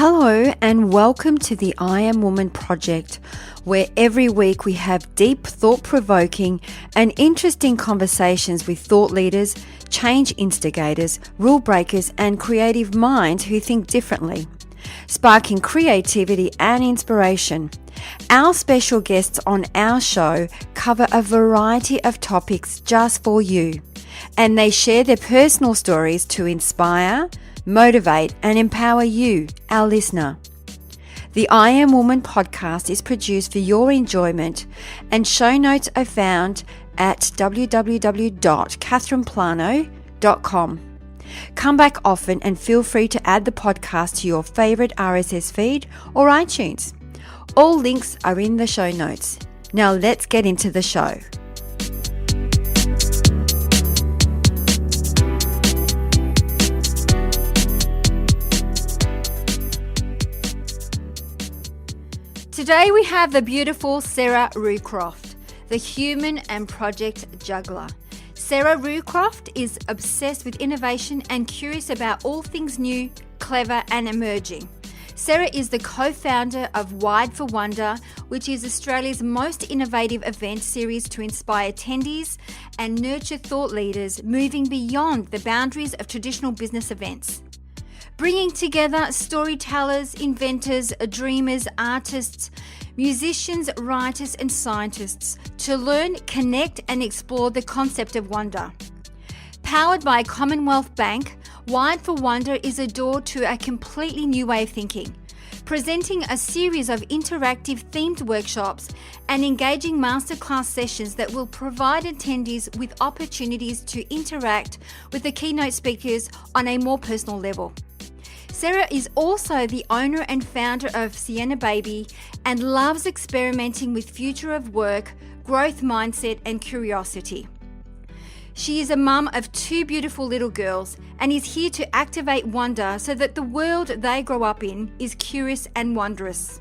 Hello and welcome to the I Am Woman project, where every week we have deep, thought-provoking and interesting conversations with thought leaders, change instigators, rule breakers and creative minds who think differently, sparking creativity and inspiration. Our special guests on our show cover a variety of topics just for you, and they share their personal stories to inspire, motivate and empower you, our listener. The I Am Woman podcast is produced for your enjoyment, and show notes are found at www.catherineplano.com. Come back often and feel free to add the podcast to your favourite RSS feed or iTunes. All links are in the show notes. Now let's get into the show. Today we have the beautiful Sarah Roocroft, the human and project juggler. Sarah Roocroft is obsessed with innovation and curious about all things new, clever and emerging. Sarah is the co-founder of Wide for Wonder, which is Australia's most innovative event series to inspire attendees and nurture thought leaders moving beyond the boundaries of traditional business events. Bringing together storytellers, inventors, dreamers, artists, musicians, writers and scientists to learn, connect and explore the concept of wonder. Powered by Commonwealth Bank, Wide for Wonder is a door to a completely new way of thinking, presenting a series of interactive themed workshops and engaging masterclass sessions that will provide attendees with opportunities to interact with the keynote speakers on a more personal level. Sarah is also the owner and founder of Sienna Baby and loves experimenting with future of work, growth mindset and curiosity. She is a mum of two beautiful little girls and is here to activate wonder so that the world they grow up in is curious and wondrous.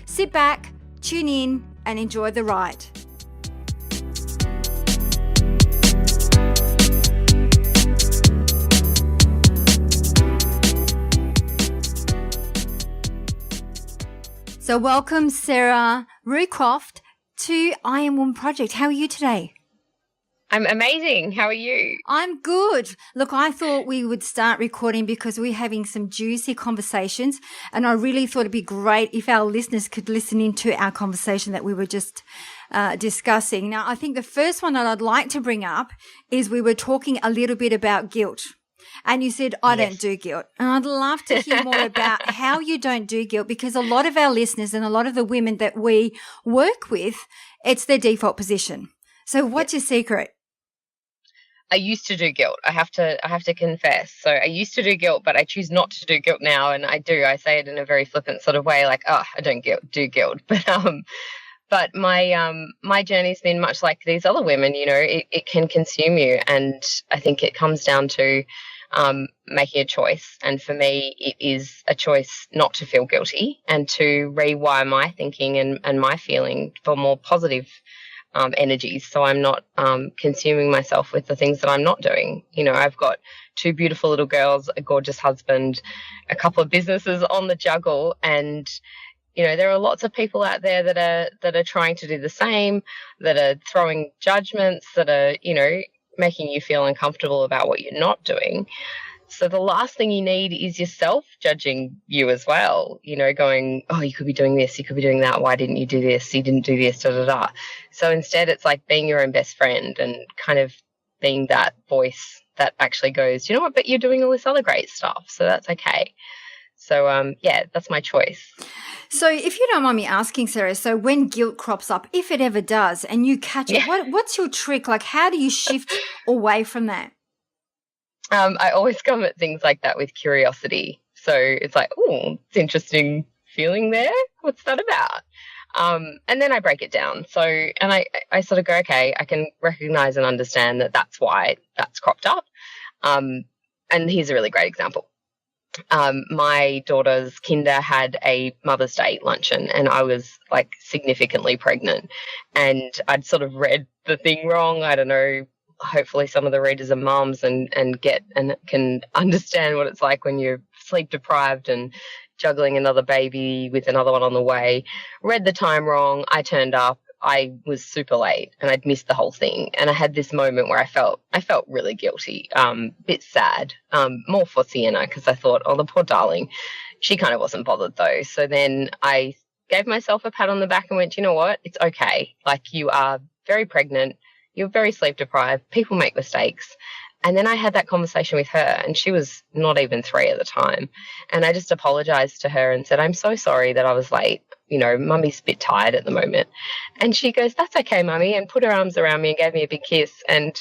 Sit back, tune in and enjoy the ride. So welcome Sarah Roocroft to I Am Woman Project. How are you today? I'm amazing. How are you? I'm good. Look, I thought we would start recording because we're having some juicy conversations, and I really thought it'd be great if our listeners could listen into our conversation that we were just discussing. Now, I think the first one that I'd like to bring up is we were talking a little bit about guilt. And you said, I don't do guilt. And I'd love to hear more about how you don't do guilt, because a lot of our listeners and a lot of the women that we work with, it's their default position. So what's your secret? I used to do guilt. I have to confess. So I used to do guilt, but I choose not to do guilt now. And I do. I say it in a very flippant sort of way, like, I don't do guilt. But my journey's been much like these other women. You know, it can consume you, and I think it comes down to making a choice. And for me, it is a choice not to feel guilty and to rewire my thinking and my feeling for more positive energies. So I'm not consuming myself with the things that I'm not doing. You know, I've got two beautiful little girls, a gorgeous husband, a couple of businesses on the juggle, and you know, there are lots of people out there that are trying to do the same, that are throwing judgments, that are, you know, making you feel uncomfortable about what you're not doing. So the last thing you need is yourself judging you as well, you know, going, oh, you could be doing this, you could be doing that. Why didn't you do this? You didn't do this, da, da, da. So instead it's like being your own best friend and kind of being that voice that actually goes, you know what, but you're doing all this other great stuff. So that's okay. So, that's my choice. So if you don't mind me asking, Sarah, so when guilt crops up, if it ever does, and you catch it, what's your trick? Like, how do you shift away from that? I always come at things like that with curiosity. So it's like, oh, it's interesting feeling there. What's that about? And then I break it down. So, and I sort of go, okay, I can recognize and understand that that's why that's cropped up. And here's a really great example. My daughter's kinder had a Mother's Day luncheon, and I was like significantly pregnant, and I'd sort of read the thing wrong. I don't know, hopefully some of the readers are mums and get and can understand what it's like when you're sleep deprived and juggling another baby with another one on the way, read the time wrong. I turned up. I was super late and I'd missed the whole thing. And I had this moment where I felt really guilty, bit sad, more for Sienna, because I thought, oh, the poor darling. She kind of wasn't bothered though. So then I gave myself a pat on the back and went, you know what? It's okay. Like, you are very pregnant. You're very sleep deprived. People make mistakes. And then I had that conversation with her, and she was not even 3 at the time. And I just apologized to her and said, I'm so sorry that I was late. You know, Mummy's a bit tired at the moment. And she goes, that's okay, Mummy, and put her arms around me and gave me a big kiss. And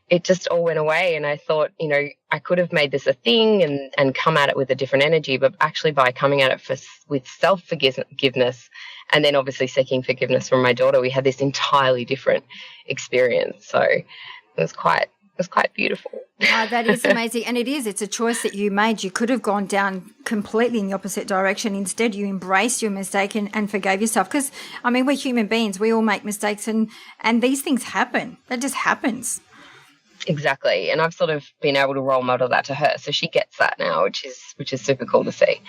it just all went away. And I thought, you know, I could have made this a thing and come at it with a different energy, but actually by coming at it with self-forgiveness and then obviously seeking forgiveness from my daughter, we had this entirely different experience. So it was quite beautiful. Oh, that is amazing. And it's a choice that you made. You could have gone down completely in the opposite direction. Instead, you embraced your mistake and forgave yourself. Because, I mean, we're human beings. We all make mistakes and these things happen. That just happens. Exactly. And I've sort of been able to role model that to her. So she gets that now, which is super cool to see.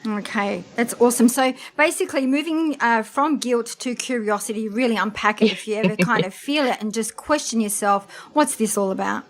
Okay, that's awesome. So basically moving from guilt to curiosity, really unpack it if you ever kind of feel it and just question yourself, what's this all about?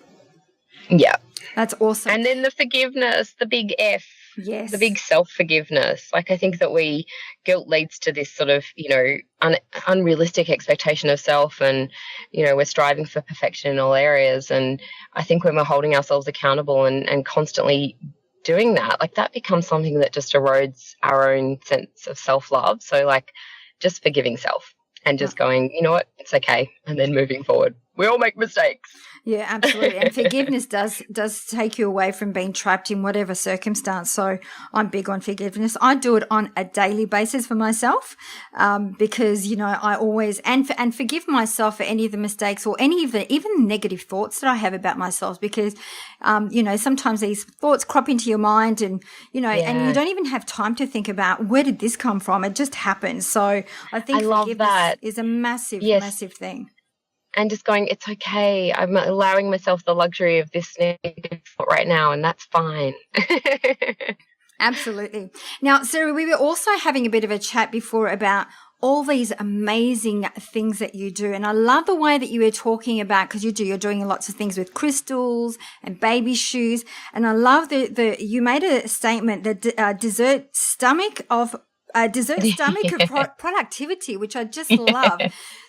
Yeah. That's awesome. And then the forgiveness, the big F. Yes. The big self-forgiveness. Like, I think that guilt leads to this sort of, you know, unrealistic expectation of self, and, you know, we're striving for perfection in all areas. And I think when we're holding ourselves accountable and constantly doing that, like, that becomes something that just erodes our own sense of self-love. So, like, just forgiving self and just going, you know what, it's okay, and then moving forward. We all make mistakes. Yeah, absolutely. And forgiveness does take you away from being trapped in whatever circumstance. So I'm big on forgiveness. I do it on a daily basis for myself, because, you know, I always and forgive myself for any of the mistakes or any of the even negative thoughts that I have about myself, because, you know, sometimes these thoughts crop into your mind and, you know, and you don't even have time to think about where did this come from. It just happens. So I think forgiveness is a massive, massive thing. And just going, it's okay. I'm allowing myself the luxury of this negative thought right now, and that's fine. Absolutely. Now, Sarah, we were also having a bit of a chat before about all these amazing things that you do. And I love the way that you were talking about, because you're doing lots of things with crystals and baby shoes. And I love you made a statement that dessert stomach of productivity, which I just love.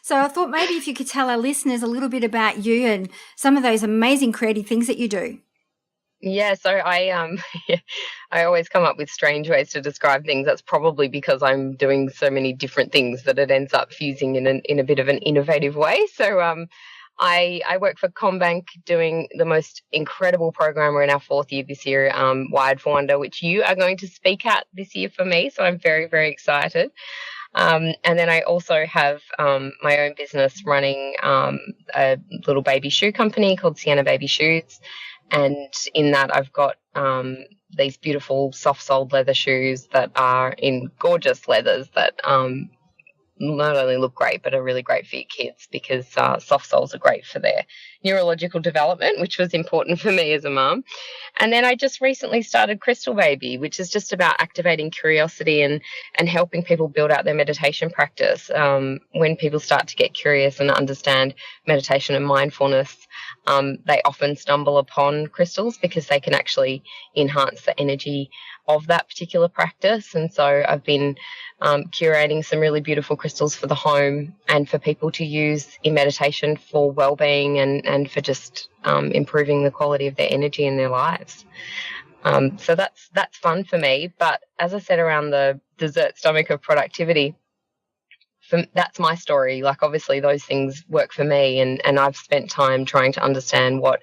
So I thought maybe if you could tell our listeners a little bit about you and some of those amazing creative things that you do. Yeah, so I I always come up with strange ways to describe things. That's probably because I'm doing so many different things that it ends up fusing in a bit of an innovative way. So I work for CommBank doing the most incredible program. We're in our 4th year this year, Wired for Wonder, which you are going to speak at this year for me. So I'm very, very excited. And then I also have my own business running a little baby shoe company called Sienna Baby Shoes. And in that I've got these beautiful soft-soled leather shoes that are in gorgeous leathers that not only look great but are really great for your kids, because soft soles are great for their neurological development, which was important for me as a mum. And then I just recently started Crystal Baby, which is just about activating curiosity and helping people build out their meditation practice. When people start to get curious and understand meditation and mindfulness, they often stumble upon crystals because they can actually enhance the energy of that particular practice. And so I've been curating some really beautiful crystals for the home and for people to use in meditation for well-being and for just improving the quality of their energy in their lives. So that's fun for me. But as I said, around the dessert stomach of productivity, that's my story. Like, obviously those things work for me, and I've spent time trying to understand what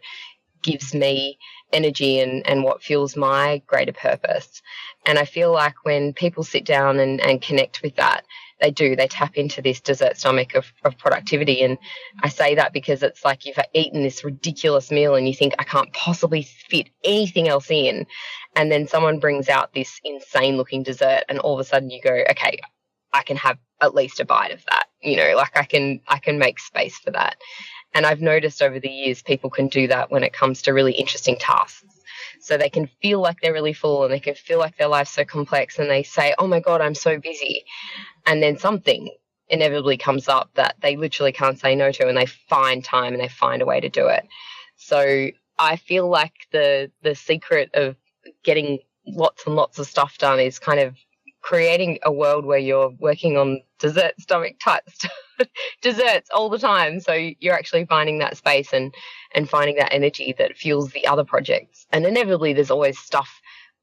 gives me energy and what fuels my greater purpose. And I feel like when people sit down and connect with that, they tap into this dessert stomach of productivity. And I say that because it's like you've eaten this ridiculous meal and you think, I can't possibly fit anything else in. And then someone brings out this insane looking dessert and all of a sudden you go, okay, I can have at least a bite of that. You know, like I can make space for that. And I've noticed over the years people can do that when it comes to really interesting tasks. So they can feel like they're really full and they can feel like their life's so complex, and they say, oh my God, I'm so busy. And then something inevitably comes up that they literally can't say no to, and they find time and they find a way to do it. So I feel like the secret of getting lots and lots of stuff done is kind of creating a world where you're working on dessert stomach type stuff, desserts all the time. So you're actually finding that space and finding that energy that fuels the other projects. And inevitably there's always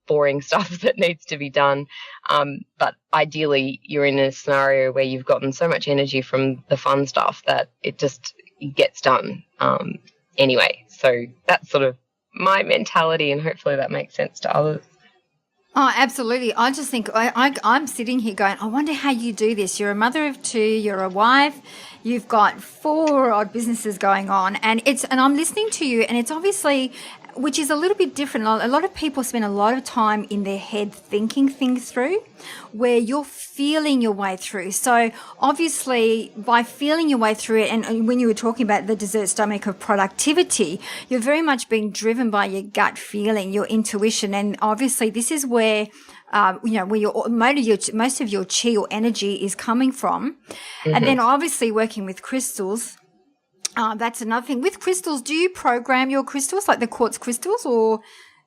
boring stuff that needs to be done. But ideally you're in a scenario where you've gotten so much energy from the fun stuff that it just gets done anyway. So that's sort of my mentality, and hopefully that makes sense to others. Oh, absolutely. I just think I'm sitting here going, I wonder how you do this. You're a mother of two, you're a wife, you've got 4 odd businesses going on, and I'm listening to you, and it's obviously, which is a little bit different. A lot of people spend a lot of time in their head thinking things through, where you're feeling your way through. So obviously by feeling your way through it, and when you were talking about the dessert stomach of productivity, you're very much being driven by your gut feeling, your intuition. And obviously this is where where most of your chi or energy is coming from. Mm-hmm. And then obviously working with crystals, that's another thing. With crystals, do you program your crystals, like the quartz crystals, or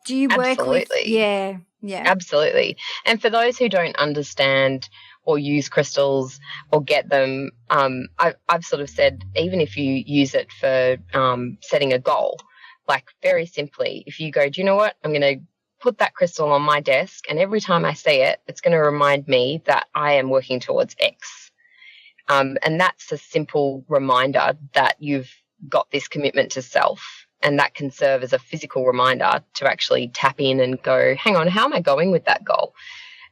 do you work with? Yeah. Absolutely. And for those who don't understand or use crystals or get them, I've sort of said, even if you use it for setting a goal, like very simply, if you go, do you know what, I'm going to put that crystal on my desk, and every time I see it, it's going to remind me that I am working towards X. And that's a simple reminder that you've got this commitment to self, and that can serve as a physical reminder to actually tap in and go, hang on, how am I going with that goal?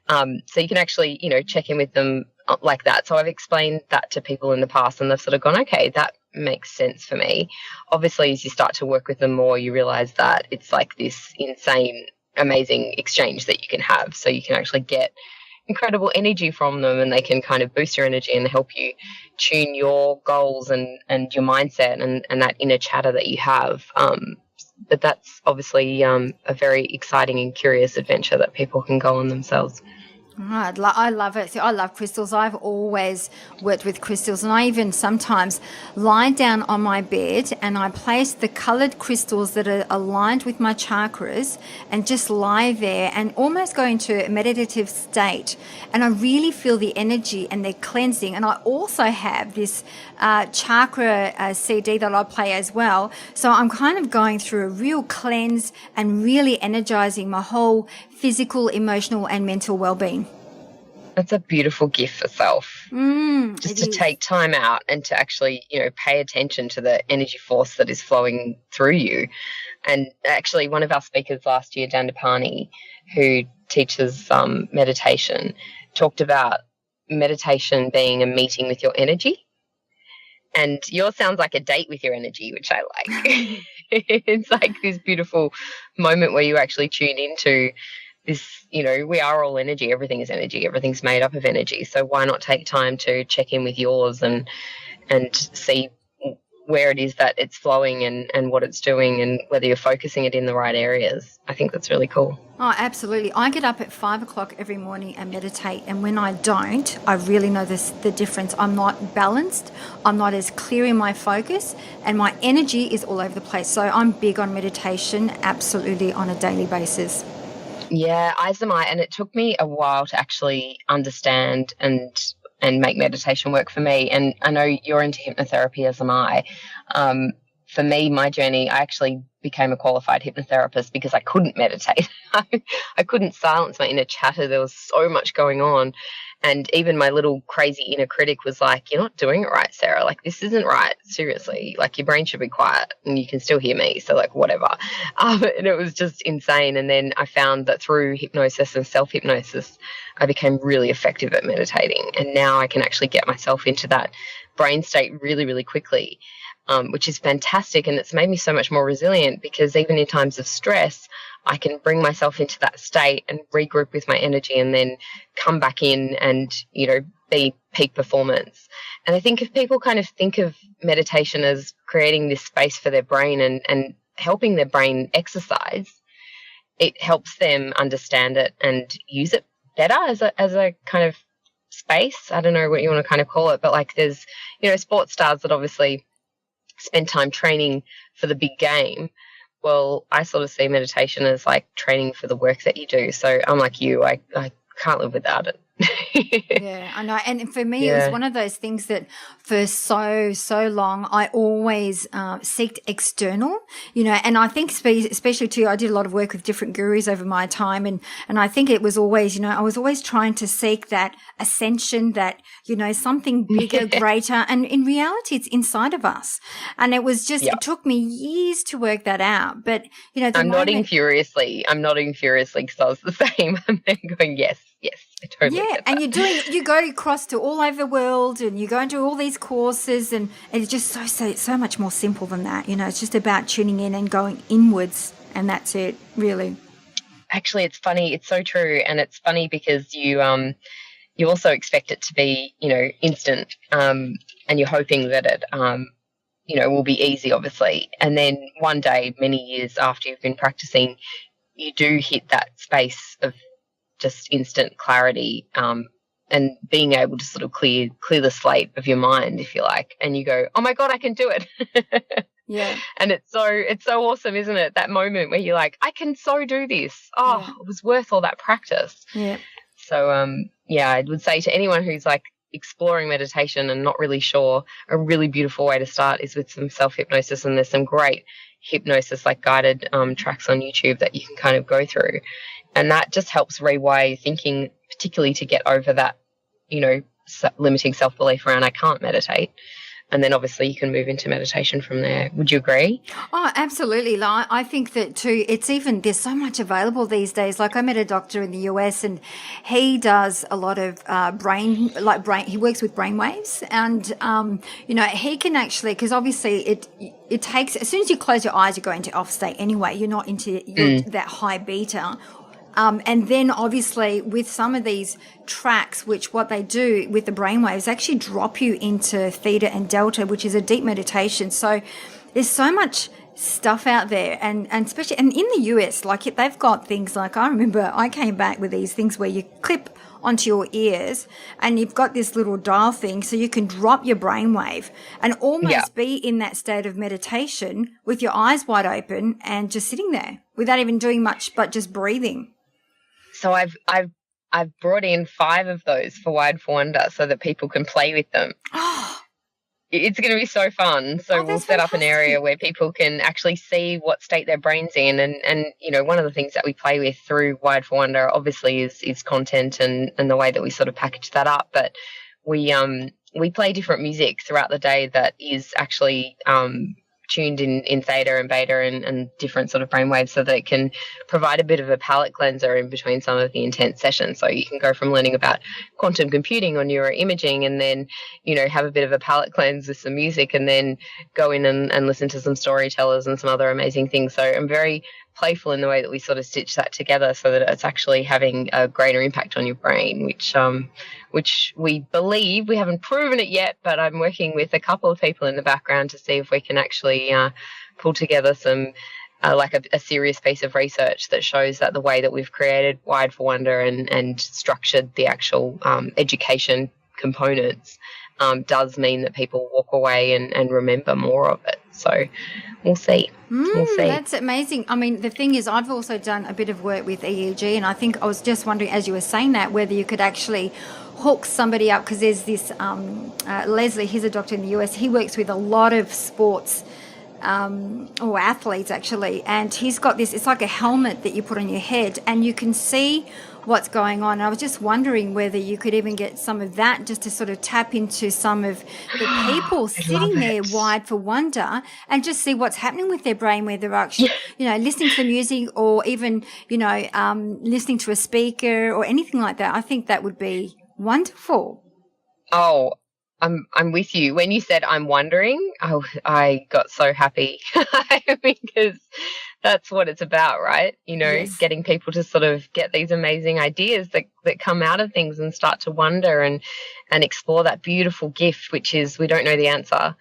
So you can actually, check in with them like that. So I've explained that to people in the past, and they've sort of gone, okay, that makes sense for me. Obviously, as you start to work with them more, you realize that it's like this insane, amazing exchange that you can have. So you can actually get incredible energy from them, and they can kind of boost your energy and help you tune your goals and your mindset and that inner chatter that you have. But that's obviously a very exciting and curious adventure that people can go on themselves. I love it. I love crystals. I've always worked with crystals, and I even sometimes lie down on my bed and I place the coloured crystals that are aligned with my chakras and just lie there and almost go into a meditative state, and I really feel the energy and their cleansing. And I also have this chakra CD that I play as well, so I'm kind of going through a real cleanse and really energizing my whole physical, emotional and mental well-being. That's a beautiful gift for self. Just to take time out and to actually, pay attention to the energy force that is flowing through you. And actually one of our speakers last year, Dandapani, who teaches meditation, talked about meditation being a meeting with your energy. And yours sounds like a date with your energy, which I like. It's like this beautiful moment where you actually tune into this, we are all energy. Everything is energy. Everything's made up of energy. So why not take time to check in with yours and see where it is that it's flowing and what it's doing, and whether you're focusing it in the right areas. I think that's really cool. Oh, absolutely. I get up at 5 o'clock every morning and meditate. And when I don't, I really know the difference. I'm not balanced. I'm not as clear in my focus, and my energy is all over the place. So I'm big on meditation, absolutely, on a daily basis. Yeah, as am I. And it took me a while to actually understand and make meditation work for me. And I know you're into hypnotherapy, as am I. For me, my journey, I actually became a qualified hypnotherapist because I couldn't meditate. I couldn't silence my inner chatter. There was so much going on. And even my little crazy inner critic was like, you're not doing it right, Sarah. Like, this isn't right. Seriously. Like, your brain should be quiet and you can still hear me. So, like, whatever. And it was just insane. And then I found that through hypnosis and self-hypnosis, I became really effective at meditating. And now I can actually get myself into that brain state really, really quickly, which is fantastic. And it's made me so much more resilient, because even in times of stress, I can bring myself into that state and regroup with my energy and then come back in and, be peak performance. And I think if people kind of think of meditation as creating this space for their brain and helping their brain exercise, it helps them understand it and use it better as a kind of space. I don't know what you want to kind of call it, but like there's, sports stars that obviously spend time training for the big game. Well, I sort of see meditation as like training for the work that you do. So I'm like you, I can't live without it. Yeah, I know. And for me, it was one of those things that for so long, I always seeked external, and I think especially too, I did a lot of work with different gurus over my time. And I think it was always, I was always trying to seek that ascension, that, something bigger, greater. And in reality, it's inside of us. And it was just, it took me years to work that out. But, I'm nodding furiously because I was the same. I'm going, yes. I totally get that. And you go across to all over the world and you go into all these courses and it's just so much more simple than that. It's just about tuning in and going inwards, and that's it, really. Actually, it's funny. It's so true. And it's funny because you also expect it to be, instant, and you're hoping that it, will be easy, obviously. And then one day, many years after you've been practicing, you do hit that space of just instant clarity, and being able to sort of clear the slate of your mind, if you like, and you go, oh my God, I can do it. Yeah. And it's so awesome, isn't it? That moment where you're like, I can so do this. It was worth all that practice. Yeah. So, I would say to anyone who's like exploring meditation and not really sure, a really beautiful way to start is with some self-hypnosis, and there's some great hypnosis, like guided tracks on YouTube that you can kind of go through. And that just helps rewire your thinking, particularly to get over that, limiting self-belief around I can't meditate. And then obviously you can move into meditation from there. Would you agree? Oh, absolutely. I think that too, there's so much available these days. Like I met a doctor in the US and he does a lot of he works with brainwaves, and, he can actually, because obviously it takes, as soon as you close your eyes, you're going to off state anyway. You're not into that high beta. And then obviously with some of these tracks, which what they do with the brainwaves actually drop you into theta and delta, which is a deep meditation. So there's so much stuff out there, and especially in the US, like they've got things like, I remember I came back with these things where you clip onto your ears and you've got this little dial thing so you can drop your brainwave and almost be in that state of meditation with your eyes wide open and just sitting there without even doing much but just breathing. So I've brought in 5 of those for Wide for Wonder so that people can play with them. It's going to be so fun. So we'll set up an area where people can actually see what state their brain's in. And one of the things that we play with through Wide for Wonder obviously is content and the way that we sort of package that up. But we play different music throughout the day that is actually tuned in theta and beta and different sort of brainwaves, so that it can provide a bit of a palate cleanser in between some of the intense sessions. So you can go from learning about quantum computing or neuroimaging and then, have a bit of a palate cleanse with some music and then go in and listen to some storytellers and some other amazing things. So I'm very playful in the way that we sort of stitch that together so that it's actually having a greater impact on your brain, which we believe, we haven't proven it yet, but I'm working with a couple of people in the background to see if we can actually pull together some a serious piece of research that shows that the way that we've created Wide for Wonder and structured the actual education components does mean that people walk away and remember more of it. So we'll see. We'll see. That's amazing. I mean, the thing is, I've also done a bit of work with EEG, and I think I was just wondering, as you were saying that, whether you could actually hook somebody up, because there's this Leslie, he's a doctor in the US. He works with a lot of sports or athletes actually, and he's got this, it's like a helmet that you put on your head and you can see what's going on. And I was just wondering whether you could even get some of that just to sort of tap into some of the people sitting there Wide for Wonder and just see what's happening with their brain, where they're actually, listening to the music or even, listening to a speaker or anything like that. I think that would be wonderful. Oh, I'm with you. When you said I'm wondering, I got so happy because that's what it's about, right? Yes. Getting people to sort of get these amazing ideas that come out of things and start to wonder and explore that beautiful gift, which is we don't know the answer.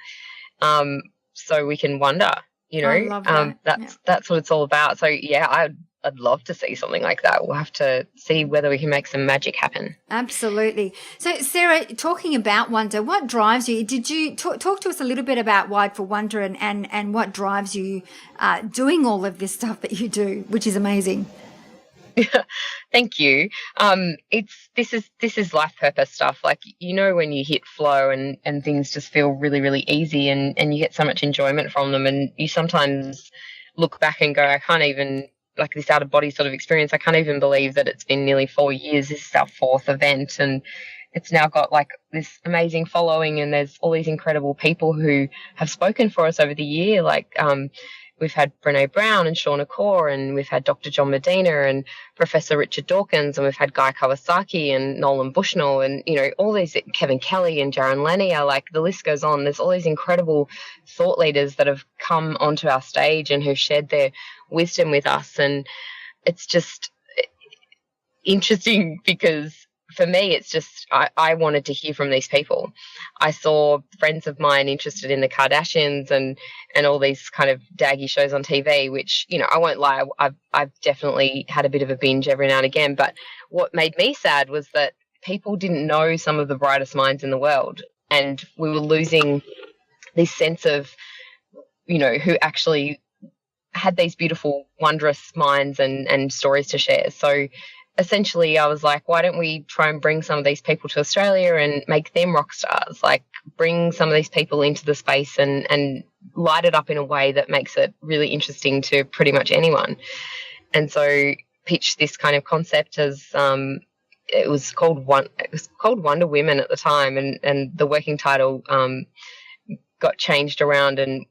So we can wonder, I love that. That's what it's all about. So yeah, I'd love to see something like that. We'll have to see whether we can make some magic happen. Absolutely. So, Sarah, talking about wonder, what drives you? Did you talk to us a little bit about Wide for Wonder and what drives you doing all of this stuff that you do, which is amazing? Thank you. This is life purpose stuff. Like, when you hit flow and things just feel really, really easy and you get so much enjoyment from them, and you sometimes look back and go, I can't even, like, this out of body sort of experience, I can't even believe that it's been nearly 4 years. This is our 4th event, and it's now got like this amazing following, and there's all these incredible people who have spoken for us over the year. Like, we've had Brené Brown and Shauna Kaur, and we've had Dr. John Medina and Professor Richard Dawkins, and we've had Guy Kawasaki and Nolan Bushnell, and, all these, Kevin Kelly and Jaron Lanier, like, the list goes on. There's all these incredible thought leaders that have come onto our stage and who've shared their wisdom with us. And it's just interesting because for me, it's just, I wanted to hear from these people. I saw friends of mine interested in the Kardashians and all these kind of daggy shows on TV, which, I won't lie, I've definitely had a bit of a binge every now and again. But what made me sad was that people didn't know some of the brightest minds in the world, and we were losing this sense of, who actually had these beautiful, wondrous minds and stories to share. So essentially, I was like, why don't we try and bring some of these people to Australia and make them rock stars? Like, bring some of these people into the space and light it up in a way that makes it really interesting to pretty much anyone. And so pitched this kind of concept as it was called Wonder Women at the time, and the working title got changed around, and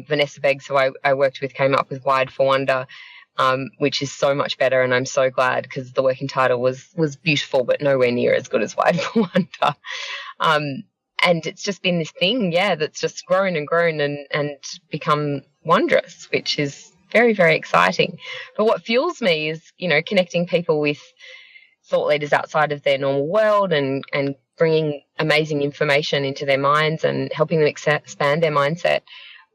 Vanessa Beggs, who I worked with, came up with Wide for Wonder, which is so much better, and I'm so glad, because the working title was beautiful but nowhere near as good as Wide for Wonder. And it's just been this thing, that's just grown and grown and become wondrous, which is very, very exciting. But what fuels me is, connecting people with thought leaders outside of their normal world and bringing amazing information into their minds and helping them expand their mindset.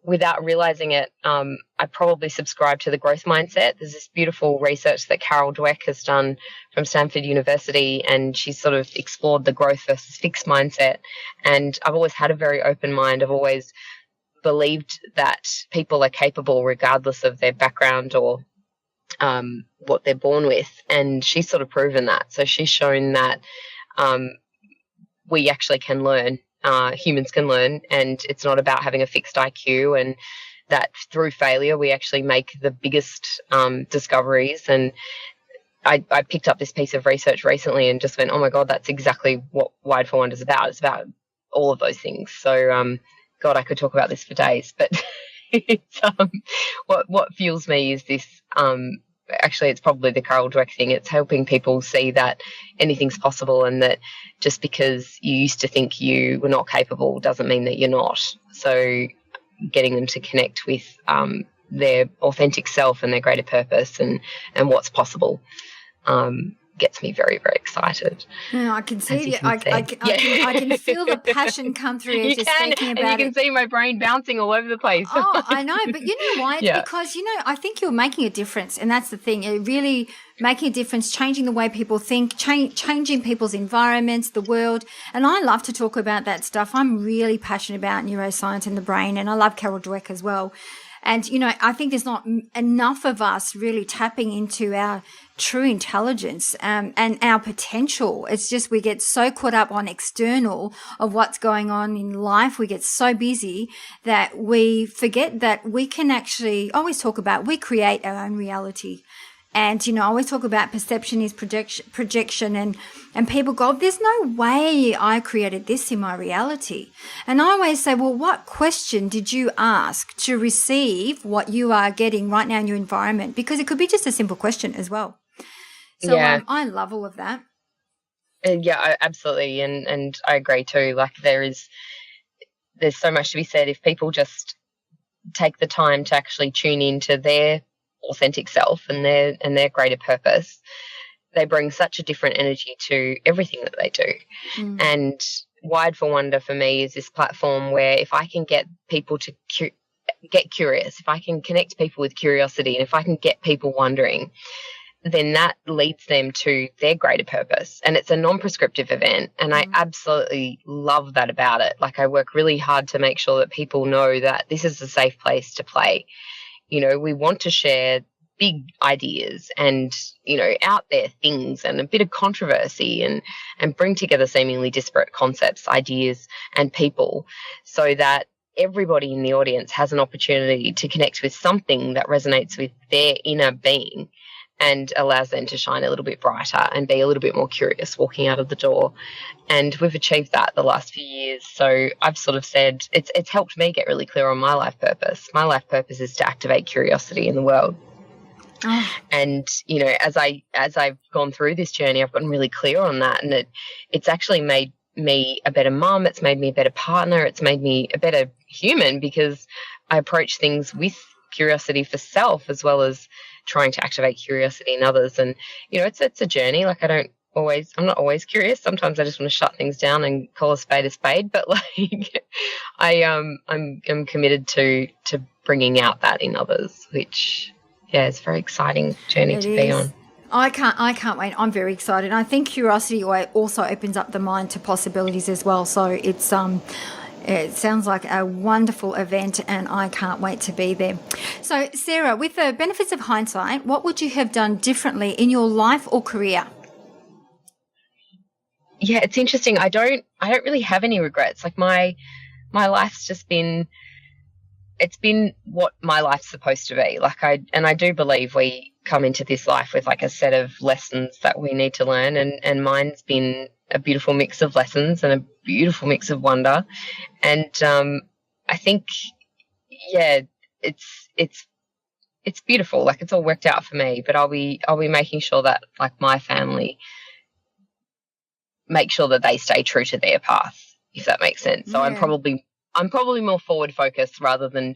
Without realizing it, I probably subscribe to the growth mindset. There's this beautiful research that Carol Dweck has done from Stanford University, and she's sort of explored the growth versus fixed mindset. And I've always had a very open mind. I've always believed that people are capable regardless of their background or what they're born with. And she's sort of proven that. So she's shown that we actually can learn. Humans can learn, and it's not about having a fixed IQ, and that through failure we actually make the biggest discoveries. And I picked up this piece of research recently and just went, oh my God, that's exactly what Wide for Wonder is about. It's about all of those things. So God, I could talk about this for days, but it's, what fuels me is this, actually it's probably the Carol Dweck thing. It's helping people see that anything's possible, and that just because you used to think you were not capable doesn't mean that you're not. So getting them to connect with their authentic self and their greater purpose and what's possible gets me very, very excited. Yeah, I can see it. I can feel the passion come through as you're speaking about it. And you can see my brain bouncing all over the place. Oh, I know. But you know why? It's because, I think you're making a difference. And that's the thing. You're really making a difference, changing the way people think, changing people's environments, the world. And I love to talk about that stuff. I'm really passionate about neuroscience and the brain. And I love Carol Dweck as well. And, I think there's not enough of us really tapping into our true intelligence and our potential. It's just we get so caught up on external of what's going on in life. We get so busy that we forget that we can actually always talk about we create our own reality. And, I always talk about perception is projection and people go, there's no way I created this in my reality. And I always say, well, what question did you ask to receive what you are getting right now in your environment? Because it could be just a simple question as well. So I love all of that. Absolutely. And I agree too. Like there's so much to be said if people just take the time to actually tune into their authentic self and their greater purpose. They bring such a different energy to everything that they do. And Wide for Wonder for me is this platform where if I can get people to get curious, if I can connect people with curiosity, and if I can get people wondering, then that leads them to their greater purpose. And it's a non-prescriptive event, and I absolutely love that about it. Like, I work really hard to make sure that people know that this is a safe place to play. You know, we want to share big ideas and, you know, out there things and a bit of controversy, and bring together seemingly disparate concepts, ideas, and people, so that everybody in the audience has an opportunity to connect with something that resonates with their inner being and allows them to shine a little bit brighter and be a little bit more curious walking out of the door. And we've achieved that the last few years. So I've sort of said it's helped me get really clear on my life purpose. My life purpose is to activate curiosity in the world. Oh. And, you know, as I've gone through this journey, I've gotten really clear on that, and it's actually made me a better mum. It's made me a better partner. It's made me a better human, because I approach things with curiosity for self as well as trying to activate curiosity in others. And, you know, it's a journey. Like, I'm not always curious. Sometimes I just want to shut things down and call a spade, but like I'm committed to bringing out that in others, which, yeah, it's a very exciting journey to be on. I can't wait. I'm very excited. I think curiosity also opens up the mind to possibilities as well. So it sounds like a wonderful event, and I can't wait to be there. So, Sarah, with the benefits of hindsight, what would you have done differently in your life or career? Yeah, it's interesting. I don't really have any regrets. Like, my life's just been, it's been what my life's supposed to be. Like, I do believe we come into this life with like a set of lessons that we need to learn, and mine's been a beautiful mix of lessons and a beautiful mix of wonder. And I think, yeah, it's beautiful. Like, it's all worked out for me, but I'll be making sure that, like, my family make sure that they stay true to their path, if that makes sense. So yeah. I'm probably more forward focused rather than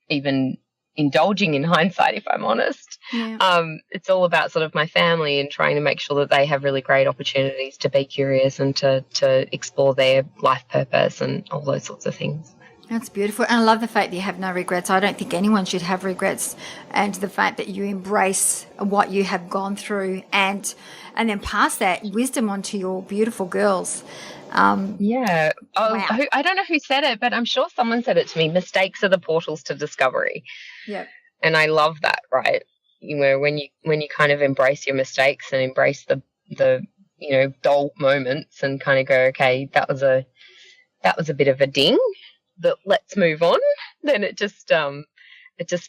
even indulging in hindsight, if I'm honest. Yeah. It's all about sort of my family and trying to make sure that they have really great opportunities to be curious and to explore their life purpose and all those sorts of things. That's beautiful. And I love the fact that you have no regrets. I don't think anyone should have regrets, and the fact that you embrace what you have gone through and then pass that wisdom on to your beautiful girls. Yeah. Oh, wow. I don't know who said it, but I'm sure someone said it to me. Mistakes are the portals to discovery. Yeah. And I love that, right? You know, when you kind of embrace your mistakes and embrace the you know, dull moments and kind of go, okay, that was a bit of a ding, but let's move on. Then it just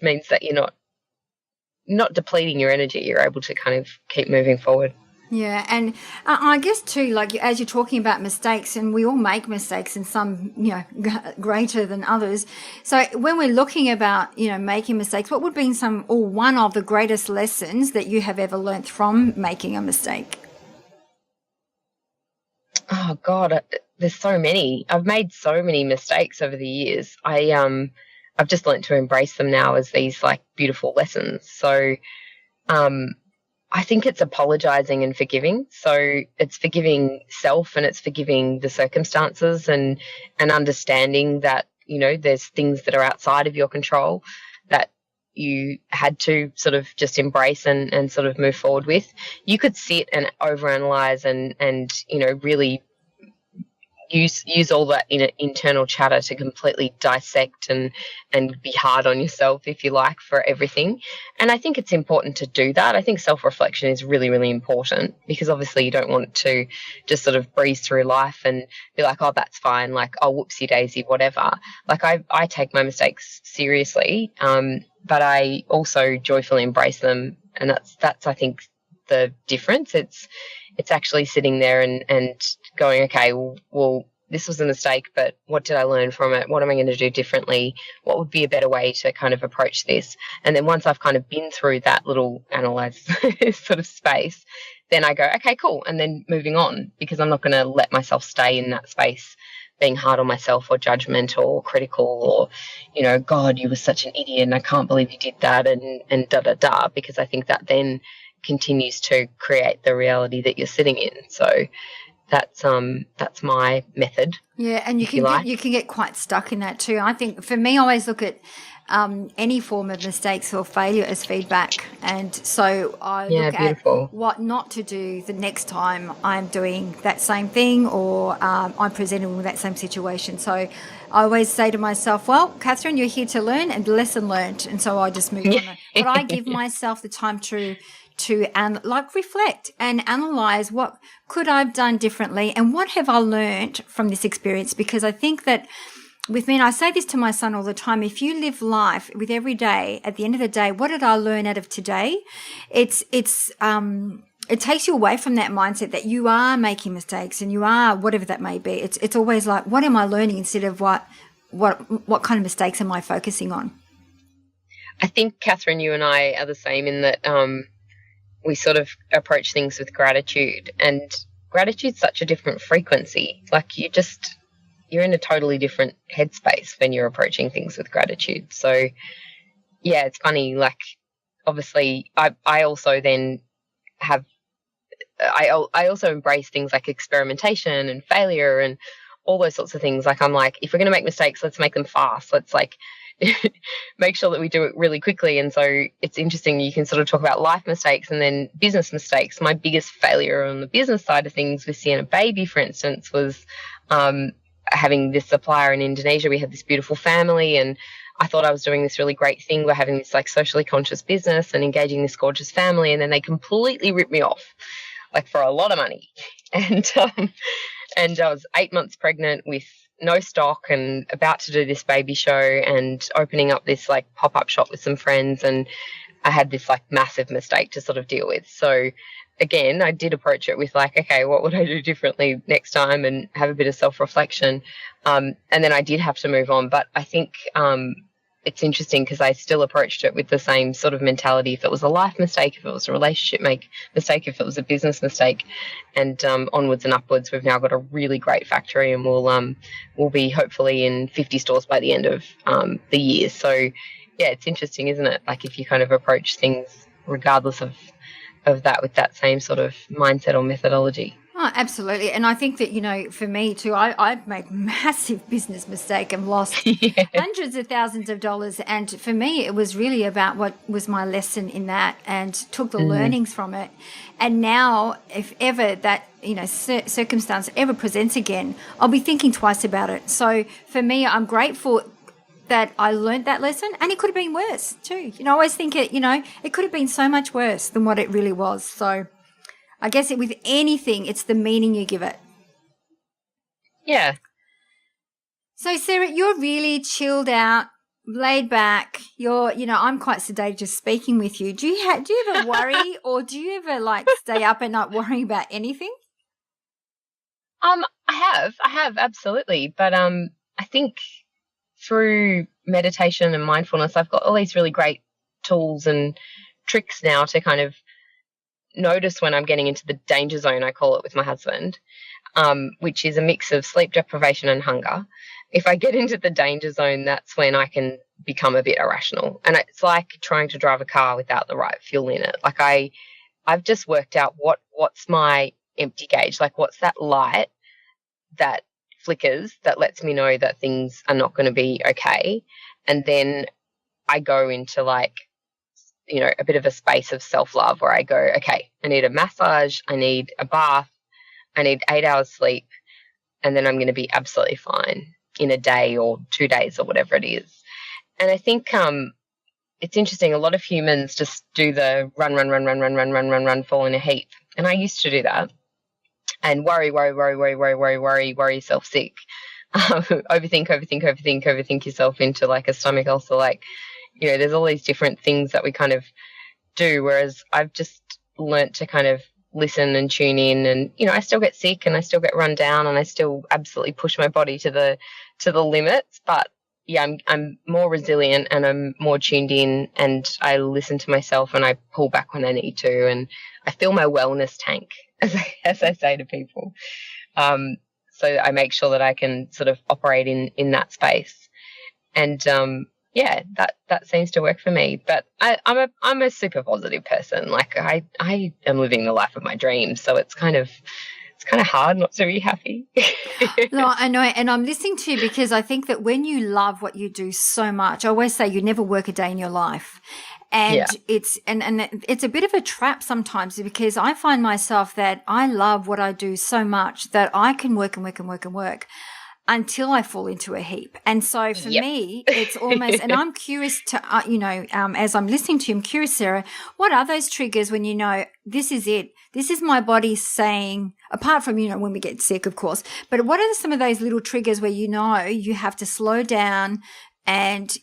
means that you're not depleting your energy. You're able to kind of keep moving forward. Yeah, and I guess too, like, as you're talking about mistakes, and we all make mistakes, and some, you know, greater than others. So when we're looking about, you know, making mistakes, what would be one of the greatest lessons that you have ever learnt from making a mistake? Oh God, there's so many. I've made so many mistakes over the years. I've just learnt to embrace them now as these, like, beautiful lessons. So, I think it's apologizing and forgiving. So it's forgiving self, and it's forgiving the circumstances, and understanding that, you know, there's things that are outside of your control that you had to sort of just embrace and sort of move forward with. You could sit and overanalyze and you know, really use all that internal chatter to completely dissect and be hard on yourself, if you like, for everything. And I think it's important to do that. I think self-reflection is really, really important, because obviously you don't want to just sort of breeze through life and be like, oh, that's fine, like, oh, whoopsie daisy, whatever. Like, I take my mistakes seriously, but I also joyfully embrace them. And that's I think the difference. It's actually sitting there and going, okay, well, this was a mistake, but what did I learn from it? What am I going to do differently? What would be a better way to kind of approach this? And then once I've kind of been through that little analyze sort of space, then I go, okay, cool. And then moving on, because I'm not going to let myself stay in that space being hard on myself or judgmental or critical or, you know, God, you were such an idiot and I can't believe you did that and da-da-da, because I think that then continues to create the reality that you're sitting in. So that's my method. Yeah, and you can get quite stuck in that too. I think for me, I always look at any form of mistakes or failure as feedback, and so I look at what not to do the next time I'm doing that same thing or I'm presented with that same situation. So I always say to myself, well, Catherine, you're here to learn, and lesson learned, and so I just move on. But I give myself the time to reflect and analyze what could I've done differently and what have I learned from this experience. Because I think that with me, and I say this to my son all the time, if you live life with every day, at the end of the day, what did I learn out of today? It takes you away from that mindset that you are making mistakes and you are whatever that may be. It's always like, what am I learning instead of what kind of mistakes am I focusing on? I think, Catherine, you and I are the same in that we sort of approach things with gratitude, and gratitude's such a different frequency. Like you're in a totally different headspace when you're approaching things with gratitude. So yeah, it's funny. Like obviously I also then have, I also embrace things like experimentation and failure and all those sorts of things. Like I'm like, if we're going to make mistakes, let's make them fast. Let's like make sure that we do it really quickly. And so it's interesting. You can sort of talk about life mistakes and then business mistakes. My biggest failure on the business side of things with Sienna Baby, for instance, was having this supplier in Indonesia. We had this beautiful family, and I thought I was doing this really great thing. We're having this like socially conscious business and engaging this gorgeous family, and then they completely ripped me off, like for a lot of money. And I was 8 months pregnant with no stock and about to do this baby show and opening up this like pop-up shop with some friends, and I had this like massive mistake to sort of deal with. So again, I did approach it with like, okay, what would I do differently next time, and have a bit of self-reflection. And then I did have to move on. But I think it's interesting because I still approached it with the same sort of mentality. If it was a life mistake, if it was a relationship mistake, if it was a business mistake, and onwards and upwards, we've now got a really great factory, and we'll be hopefully in 50 stores by the end of the year. So yeah, it's interesting, isn't it? Like if you kind of approach things regardless of that with that same sort of mindset or methodology. Oh, absolutely. And I think that, you know, for me too, I've made massive business mistake and lost hundreds of thousands of dollars. And for me, it was really about what was my lesson in that, and took the learnings from it. And now if ever that, you know, circumstance ever presents again, I'll be thinking twice about it. So for me, I'm grateful that I learned that lesson, and it could have been worse too. You know, I always think it could have been so much worse than what it really was. So I guess with anything, it's the meaning you give it. Yeah. So Sarah, you're really chilled out, laid back. I'm quite sedated just speaking with you. Do you ever worry or do you ever like stay up at night worrying about anything? I have absolutely. But I think through meditation and mindfulness, I've got all these really great tools and tricks now to kind of notice when I'm getting into the danger zone, I call it, with my husband, which is a mix of sleep deprivation and hunger. If I get into the danger zone, that's when I can become a bit irrational. And it's like trying to drive a car without the right fuel in it. Like I've just worked out what's my empty gauge, like what's that light that flickers that lets me know that things are not going to be okay. And then I go into like, you know, a bit of a space of self-love where I go, okay, I need a massage, I need a bath, I need 8 hours sleep, and then I'm going to be absolutely fine in a day or 2 days or whatever it is. And I think it's interesting. A lot of humans just do the run, fall in a heap. And I used to do that. And worry yourself sick. Overthink yourself into like a stomach ulcer. Like, you know, there's all these different things that we kind of do. Whereas I've just learnt to kind of listen and tune in, and, you know, I still get sick and I still get run down and I still absolutely push my body to the limits. But yeah, I'm more resilient and I'm more tuned in, and I listen to myself and I pull back when I need to, and I fill my wellness tank, as I say to people. So I make sure that I can sort of operate in that space. And yeah, that seems to work for me. But I'm a super positive person. Like I am living the life of my dreams. So it's kind of it's kind of hard not to be happy. No, I know. And I'm listening to you because I think that when you love what you do so much, I always say you never work a day in your life. And Yeah. it's it's a bit of a trap sometimes because I find myself that I love what I do so much that I can work and work and work and work until I fall into a heap. And so for me, it's almost, and I'm curious to, as I'm listening to you, I'm curious, Sarah, what are those triggers when you know this is it? This is my body saying, apart from, when we get sick, of course, but what are some of those little triggers where you know you have to slow down and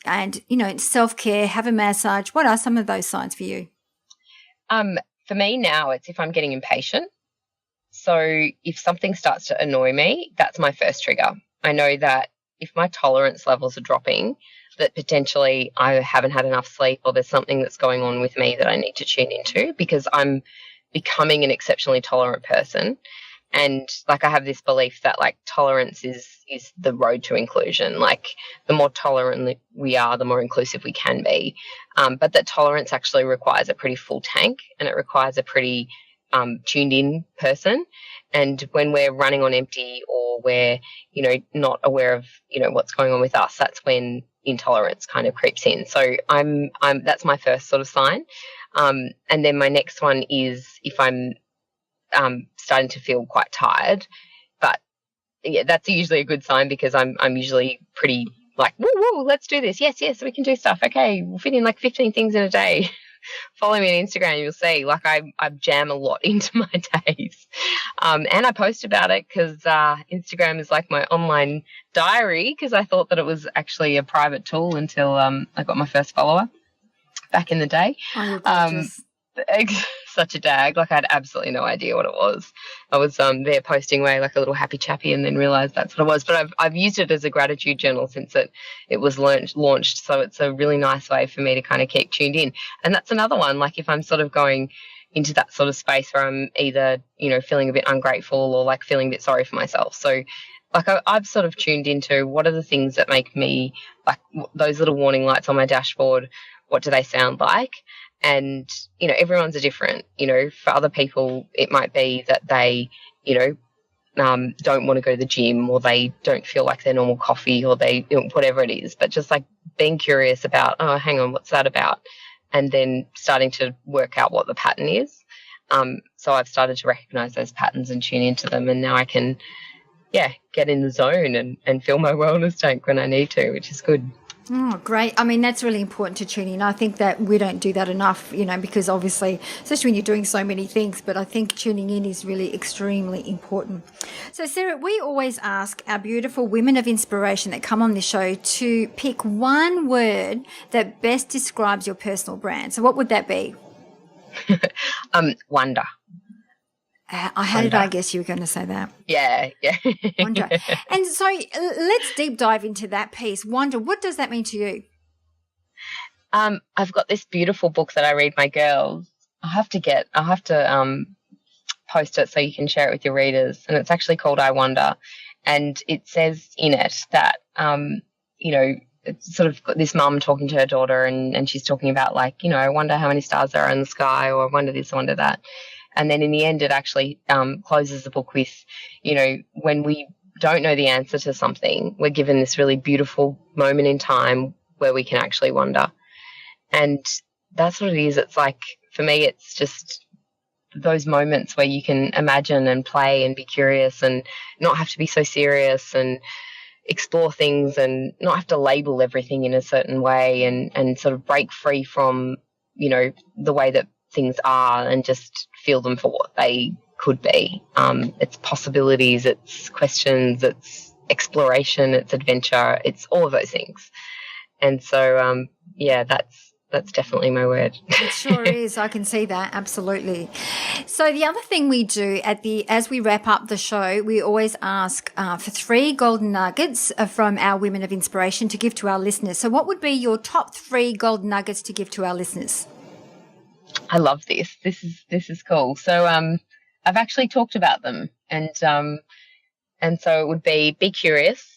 self-care, have a massage? What are some of those signs for you? For me now, it's if I'm getting impatient. So if something starts to annoy me, that's my first trigger. I know that if my tolerance levels are dropping, that potentially I haven't had enough sleep or there's something that's going on with me that I need to tune into because I'm becoming an exceptionally tolerant person. And like I have this belief that like tolerance is the road to inclusion. Like the more tolerant we are, the more inclusive we can be. But that tolerance actually requires a pretty full tank and it requires a pretty tuned in person. And when we're running on empty or we're, not aware of, what's going on with us, that's when intolerance kind of creeps in. So I'm that's my first sort of sign. And then my next one is if I'm starting to feel quite tired, but yeah, that's usually a good sign because I'm usually pretty like, woo, let's do this. Yes, we can do stuff. Okay, we'll fit in like 15 things in a day. Follow me on Instagram, you'll see, like I jam a lot into my days. And I post about it because Instagram is like my online diary because I thought that it was actually a private tool until I got my first follower back in the day. Oh, you're gorgeous. Such a dag. Like I had absolutely no idea what it was. I was there posting away like a little happy chappy and then realised that's what it was. But I've used it as a gratitude journal since it was launched. So it's a really nice way for me to kind of keep tuned in. And that's another one. Like if I'm sort of going into that sort of space where I'm either, feeling a bit ungrateful or like feeling a bit sorry for myself. So like I've sort of tuned into what are the things that make me like those little warning lights on my dashboard. What do they sound like? And, everyone's are different. For other people, it might be that they, don't want to go to the gym or they don't feel like their normal coffee or they, whatever it is. But just like being curious about, oh, hang on, what's that about? And then starting to work out what the pattern is. So I've started to recognize those patterns and tune into them. And now I can, get in the zone and fill my wellness tank when I need to, which is good. Oh, great. I mean, that's really important to tune in. I think that we don't do that enough, because obviously, especially when you're doing so many things, but I think tuning in is really extremely important. So, Sarah, we always ask our beautiful women of inspiration that come on the show to pick one word that best describes your personal brand. So what would that be? Wonder. How did I guess you were going to say that? Yeah. Wonder. And so let's deep dive into that piece. Wonder, what does that mean to you? I've got this beautiful book that I read my girls. I'll have to post it so you can share it with your readers. And it's actually called I Wonder. And it says in it that, it's sort of got this mum talking to her daughter and she's talking about like, I wonder how many stars there are in the sky or I wonder this, I wonder that. And then in the end, it actually closes the book with, when we don't know the answer to something, we're given this really beautiful moment in time where we can actually wonder. And that's what it is. It's like, for me, it's just those moments where you can imagine and play and be curious and not have to be so serious and explore things and not have to label everything in a certain way and sort of break free from, the way that things are and just feel them for what they could be. It's possibilities, it's questions, it's exploration, it's adventure, it's all of those things. And so, that's definitely my word. It sure is. I can see that. Absolutely. So the other thing we do as we wrap up the show, we always ask for 3 golden nuggets from our women of inspiration to give to our listeners. So what would be your top 3 golden nuggets to give to our listeners? I love this. This is cool. So I've actually talked about them, and so it would be curious.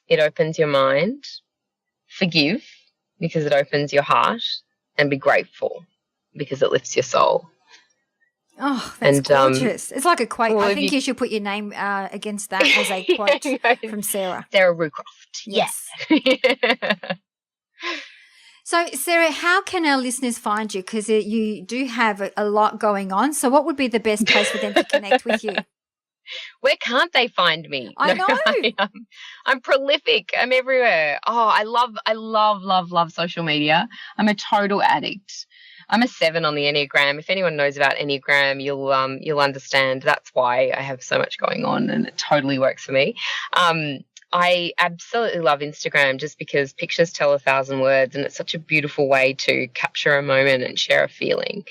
It opens your mind. Forgive, because it opens your heart, and be grateful, because it lifts your soul. Oh, that's gorgeous. It's like a quote. Well, I think you should put your name against that as a quote from Sarah. Sarah Roocroft. Yes. Yeah. So, Sarah, how can our listeners find you? Because you do have a lot going on. So what would be the best place for them to connect with you? Where can't they find me? I know. I'm prolific. I'm everywhere. Oh, I love social media. I'm a total addict. I'm a 7 on the Enneagram. If anyone knows about Enneagram, you'll understand that's why I have so much going on, and it totally works for me. I absolutely love Instagram just because pictures tell 1,000 words, and it's such a beautiful way to capture a moment and share a feeling.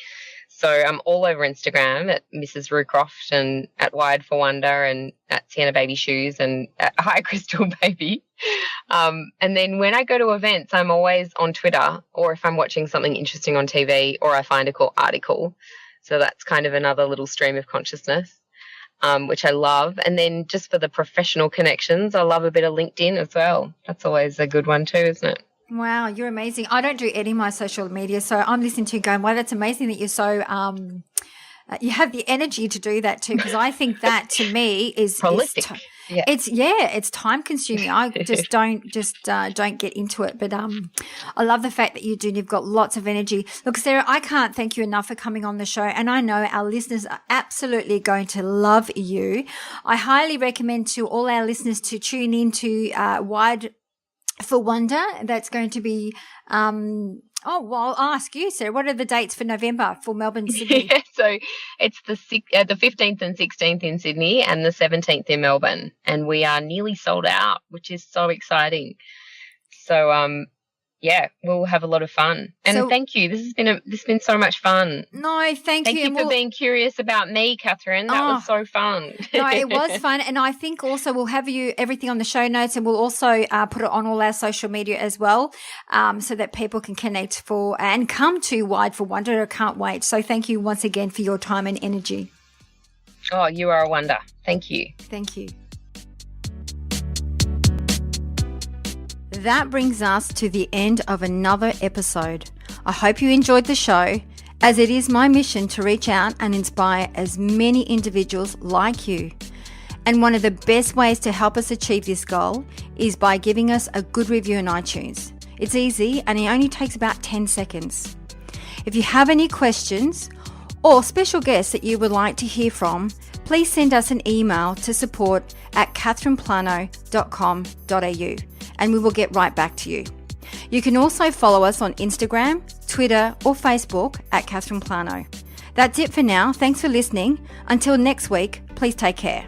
So I'm all over Instagram at Mrs. Roocroft and at Wired for Wonder and at Sienna Baby Shoes and at Hi Crystal Baby. And then when I go to events, I'm always on Twitter, or if I'm watching something interesting on TV, or I find a cool article. So that's kind of another little stream of consciousness, which I love. And then just for the professional connections, I love a bit of LinkedIn as well. That's always a good one too, isn't it? Wow, you're amazing. I don't do any of my social media, so I'm listening to you going, wow, that's amazing that you're so you have the energy to do that too, because I think that to me is prolific. It's time consuming. I just don't get into it, but I love the fact that you do. And you've got lots of energy. Look, Sarah, I can't thank you enough for coming on the show, and I know our listeners are absolutely going to love you. I highly recommend to all our listeners to tune into Wide for Wonder. That's going to be I'll ask you, Sarah, what are the dates for November for Melbourne, Sydney? Yeah, so it's the 15th and 16th in Sydney and the 17th in Melbourne, and we are nearly sold out, which is so exciting. So yeah, we'll have a lot of fun. And thank you. This has been so much fun. No, thank you. Thank you for being curious about me, Catherine. That was so fun. No, it was fun. And I think also we'll have everything on the show notes, and we'll also put it on all our social media as well, so that people can connect and come to Wide for Wonder. I can't wait. So thank you once again for your time and energy. Oh, you are a wonder. Thank you. Thank you. That brings us to the end of another episode. I hope you enjoyed the show, as it is my mission to reach out and inspire as many individuals like you. And one of the best ways to help us achieve this goal is by giving us a good review on iTunes. It's easy and it only takes about 10 seconds. If you have any questions or special guests that you would like to hear from, please send us an email to support@catherineplano.com.au and we will get right back to you. You can also follow us on Instagram, Twitter or Facebook at Catherine Plano. That's it for now. Thanks for listening. Until next week, please take care.